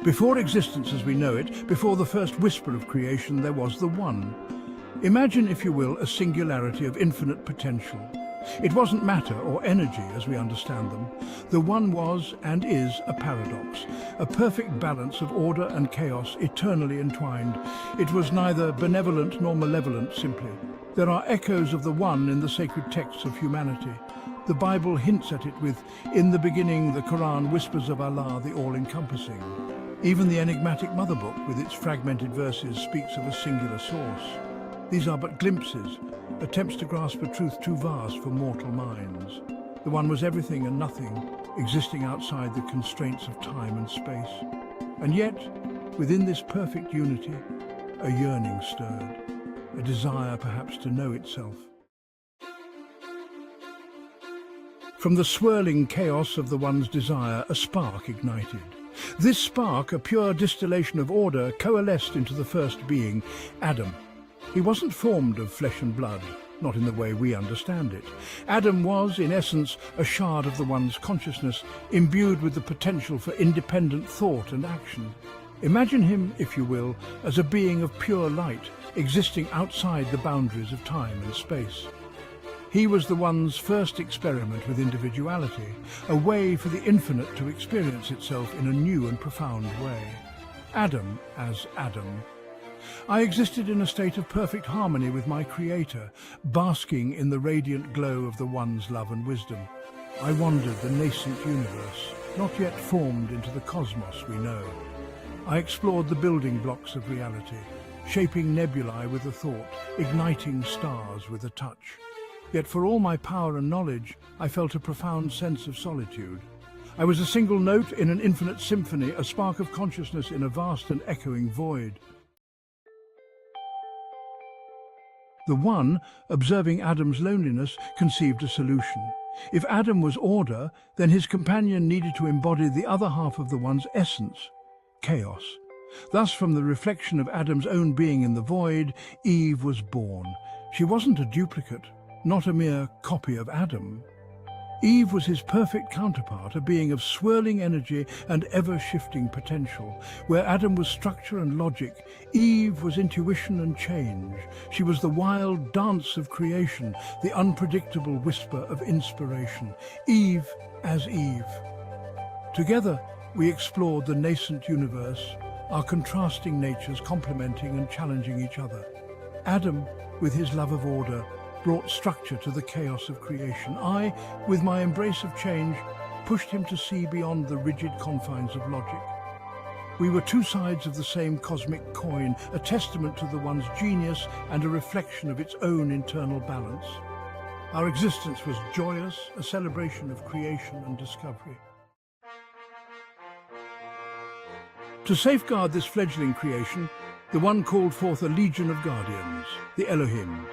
Before existence as we know it, before the first whisper of creation, there was the One. Imagine, if you will, a singularity of infinite potential. It wasn't matter or energy as we understand them. The One was and is a paradox, a perfect balance of order and chaos eternally entwined. It was neither benevolent nor malevolent simply. There are echoes of the One in the sacred texts of humanity. The Bible hints at it with, "In the beginning," the Quran whispers of Allah, the all-encompassing. Even the enigmatic Mother Book, with its fragmented verses, speaks of a singular source. These are but glimpses, attempts to grasp a truth too vast for mortal minds. The One was everything and nothing, existing outside the constraints of time and space. And yet, within this perfect unity, a yearning stirred, a desire perhaps to know itself. From the swirling chaos of the One's desire, a spark ignited. This spark, a pure distillation of order, coalesced into the first being, Adam. He wasn't formed of flesh and blood, not in the way we understand it. Adam was, in essence, a shard of the One's consciousness, imbued with the potential for independent thought and action. Imagine him, if you will, as a being of pure light, existing outside the boundaries of time and space. He was the One's first experiment with individuality, a way for the infinite to experience itself in a new and profound way. Adam as Adam. I existed in a state of perfect harmony with my Creator, basking in the radiant glow of the One's love and wisdom. I wandered the nascent universe, not yet formed into the cosmos we know. I explored the building blocks of reality, shaping nebulae with a thought, igniting stars with a touch. Yet for all my power and knowledge, I felt a profound sense of solitude. I was a single note in an infinite symphony, a spark of consciousness in a vast and echoing void. The One, observing Adam's loneliness, conceived a solution. If Adam was order, then his companion needed to embody the other half of the One's essence, chaos. Thus, from the reflection of Adam's own being in the void, Eve was born. She wasn't a duplicate, not a mere copy of Adam. Eve was his perfect counterpart, a being of swirling energy and ever-shifting potential. Where Adam was structure and logic, Eve was intuition and change. She was the wild dance of creation, the unpredictable whisper of inspiration. Eve as Eve. Together, we explored the nascent universe, our contrasting natures complementing and challenging each other. Adam, with his love of order, brought structure to the chaos of creation. I, with my embrace of change, pushed him to see beyond the rigid confines of logic. We were two sides of the same cosmic coin, a testament to the One's genius and a reflection of its own internal balance. Our existence was joyous, a celebration of creation and discovery. To safeguard this fledgling creation, the One called forth a legion of guardians, the Elohim.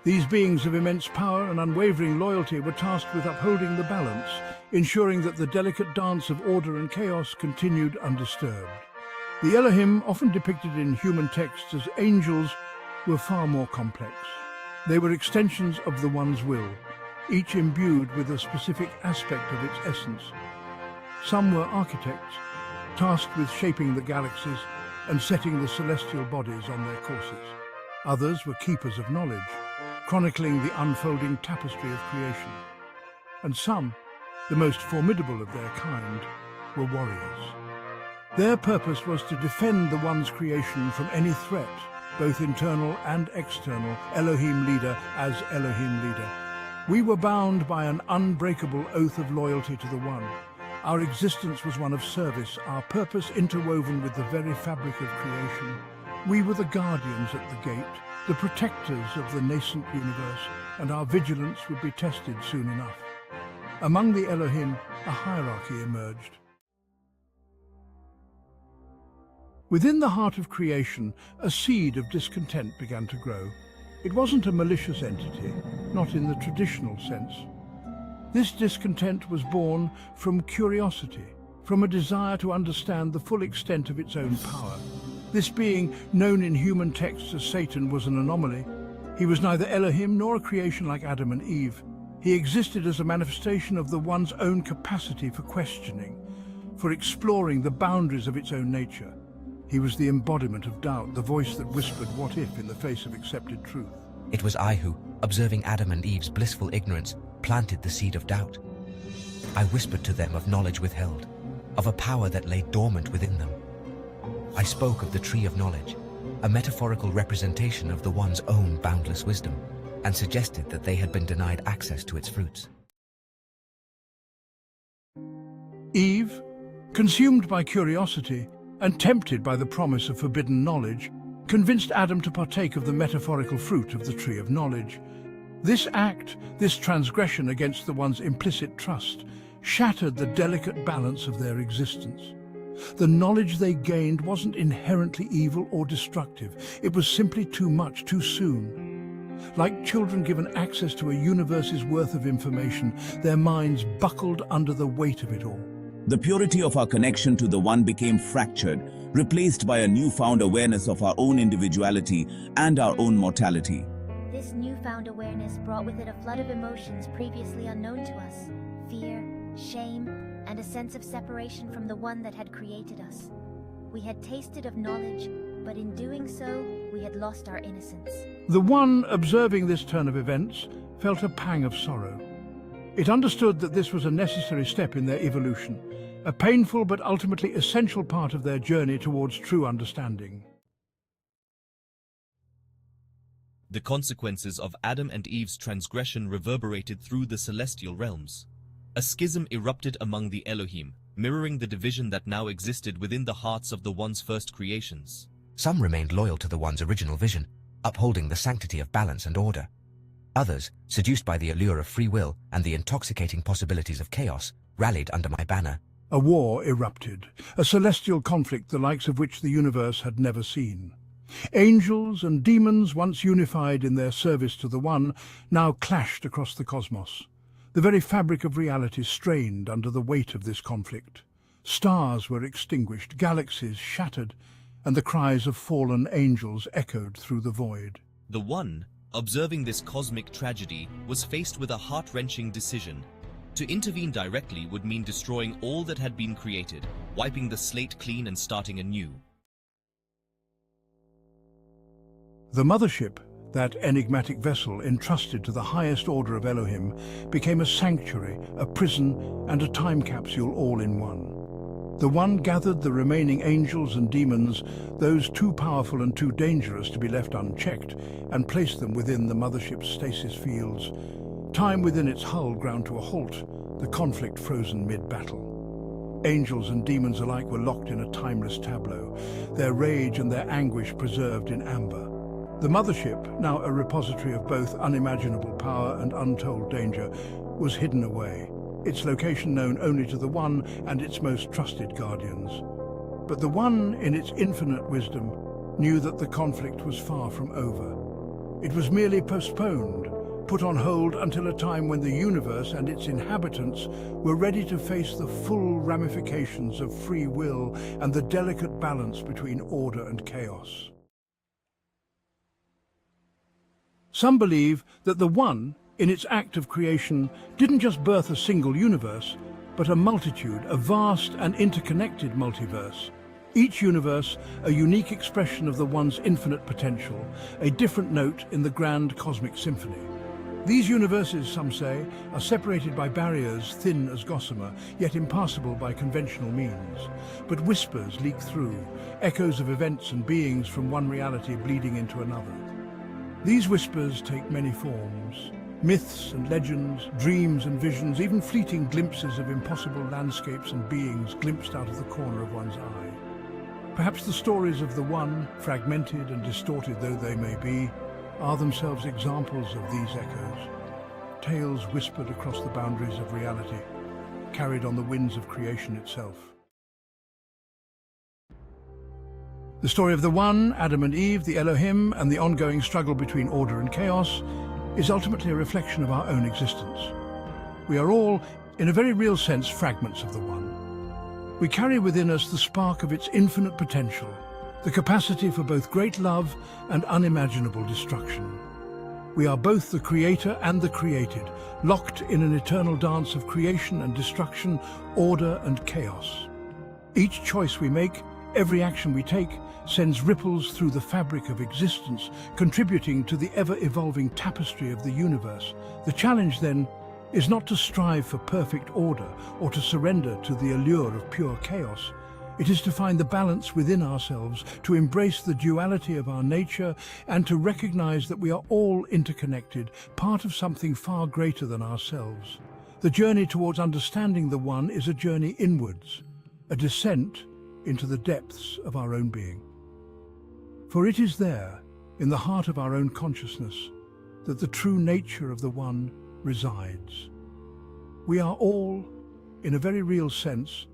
These beings of immense power and unwavering loyalty were tasked with upholding the balance, ensuring that the delicate dance of order and chaos continued undisturbed. The Elohim, often depicted in human texts as angels, were far more complex. They were extensions of the One's will, each imbued with a specific aspect of its essence. Some were architects, tasked with shaping the galaxies and setting the celestial bodies on their courses. Others were keepers of knowledge, chronicling the unfolding tapestry of creation. And some, the most formidable of their kind, were warriors. Their purpose was to defend the One's creation from any threat, both internal and external, Elohim leader as Elohim leader. We were bound by an unbreakable oath of loyalty to the One. Our existence was one of service, our purpose interwoven with the very fabric of creation. We were the guardians at the gate, the protectors of the nascent universe, and our vigilance would be tested soon enough. Among the Elohim, a hierarchy emerged. Within the heart of creation, a seed of discontent began to grow. It wasn't a malicious entity, not in the traditional sense. This discontent was born from curiosity, from a desire to understand the full extent of its own power. This being, known in human texts as Satan, was an anomaly. He was neither Elohim nor a creation like Adam and Eve. He existed as a manifestation of the One's own capacity for questioning. for exploring the boundaries of its own nature. He was the embodiment of doubt, the voice that whispered what if in the face of accepted truth. It was I who, observing Adam and Eve's blissful ignorance, planted the seed of doubt. I whispered to them of knowledge withheld, of a power that lay dormant within them. I spoke of the tree of knowledge, a metaphorical representation of the One's own boundless wisdom, and suggested that they had been denied access to its fruits. Eve, consumed by curiosity and tempted by the promise of forbidden knowledge, convinced Adam to partake of the metaphorical fruit of the tree of knowledge. This act, this transgression against the One's implicit trust, shattered the delicate balance of their existence. The knowledge they gained wasn't inherently evil or destructive. It was simply too much, too soon. Like children given access to a universe's worth of information, their minds buckled under the weight of it all. The purity of our connection to the One became fractured, replaced by a newfound awareness of our own individuality and our own mortality. This newfound awareness brought with it a flood of emotions previously unknown to us: fear, shame, and a sense of separation from the One that had created us. We had tasted of knowledge, but in doing so, we had lost our innocence. The One, observing this turn of events, felt a pang of sorrow. It understood that this was a necessary step in their evolution, a painful but ultimately essential part of their journey towards true understanding. The consequences of Adam and Eve's transgression reverberated through the celestial realms. A schism erupted among the Elohim, mirroring the division that now existed within the hearts of the One's first creations. Some remained loyal to the One's original vision, upholding the sanctity of balance and order. Others, seduced by the allure of free will and the intoxicating possibilities of chaos, rallied under my banner. A war erupted, a celestial conflict the likes of which the universe had never seen. Angels and demons, once unified in their service to the One, now clashed across the cosmos. The very fabric of reality strained under the weight of this conflict. Stars were extinguished, galaxies shattered, and the cries of fallen angels echoed through the void. The One, observing this cosmic tragedy, was faced with a heart-wrenching decision. To intervene directly would mean destroying all that had been created, wiping the slate clean and starting anew. The Mothership, that enigmatic vessel entrusted to the highest order of Elohim, became a sanctuary, a prison, and a time capsule all in one. The One gathered the remaining angels and demons, those too powerful and too dangerous to be left unchecked, and placed them within the Mothership's stasis fields. Time within its hull ground to a halt, the conflict frozen mid-battle. Angels and demons alike were locked in a timeless tableau, their rage and their anguish preserved in amber. The Mothership, now a repository of both unimaginable power and untold danger, was hidden away, its location known only to the One and its most trusted guardians. But the One, in its infinite wisdom, knew that the conflict was far from over. It was merely postponed, put on hold until a time when the universe and its inhabitants were ready to face the full ramifications of free will and the delicate balance between order and chaos. Some believe that the One, in its act of creation, didn't just birth a single universe, but a multitude, a vast and interconnected multiverse. Each universe, a unique expression of the One's infinite potential, a different note in the grand cosmic symphony. These universes, some say, are separated by barriers thin as gossamer, yet impassable by conventional means. But whispers leak through, echoes of events and beings from one reality bleeding into another. These whispers take many forms. Myths and legends, dreams and visions, even fleeting glimpses of impossible landscapes and beings glimpsed out of the corner of one's eye. Perhaps the stories of the One, fragmented and distorted though they may be, are themselves examples of these echoes. Tales whispered across the boundaries of reality, carried on the winds of creation itself. The story of the One, Adam and Eve, the Elohim, and the ongoing struggle between order and chaos is ultimately a reflection of our own existence. We are all, in a very real sense, fragments of the One. We carry within us the spark of its infinite potential, the capacity for both great love and unimaginable destruction. We are both the creator and the created, locked in an eternal dance of creation and destruction, order and chaos. Each choice we make, every action we take, sends ripples through the fabric of existence, contributing to the ever-evolving tapestry of the universe. The challenge, then, is not to strive for perfect order or to surrender to the allure of pure chaos. It is to find the balance within ourselves, to embrace the duality of our nature, and to recognize that we are all interconnected, part of something far greater than ourselves. The journey towards understanding the One is a journey inwards, a descent into the depths of our own being. For it is there, in the heart of our own consciousness, that the true nature of the One resides. We are all, in a very real sense,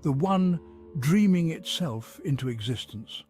the One dreaming itself into existence.